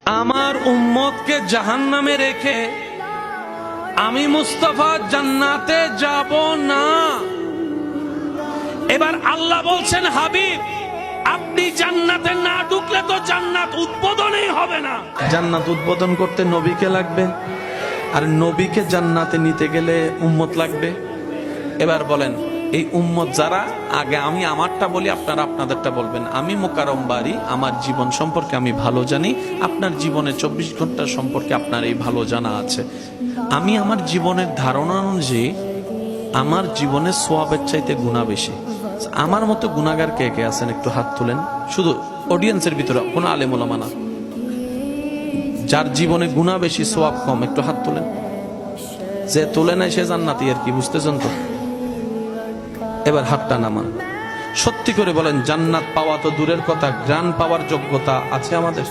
আমার উম্মতকে জাহান্নামে রেখে আমি মুস্তাফা জান্নাতে যাব না। এবার আল্লাহ বলছেন, হাবিব আপনি জান্নাতে না ঢুকলে তো জান্নাত উদ্বোধনই হবে না। জান্নাত উদ্বোধন করতে নবীকে লাগবে, আর নবীকে জান্নাতে নিতে গেলে উম্মত লাগবে। এবার বলেন, এই উম্মত যারা, আগে আমি আমারটা বলি, আপনারা আপনাদেরটা বলবেন। আমি মোকাররম বাড়ি, আমার জীবন সম্পর্কে আমি ভালো জানি, আপনার জীবনে 24 ঘন্টা সম্পর্কে আপনার এই ভালো জানা আছে। আমি আমার জীবনের ধারণা অনুযায়ী আমার জীবনে সোয়াবের চাইতে গুনাহ বেশি। আমার মতো গুনাহগার কে কে আছেন একটু হাত তুলেন, শুধু অডিয়েন্সের ভিতরে, কোনো আলেম ওলামা না। যার জীবনে গুনাহ বেশি সোয়াব কম একটু হাত তুলেন। যে তুলে নেয় সে জান্নাতি আর কি, বুঝতেছেন তো? এবার হাতটা নামান। সত্যি করে বলেন, জান্নাত পাওয়া তো দূরের কথা, গ্রাণ পাওয়ার যোগ্যতা আছে আমাদের?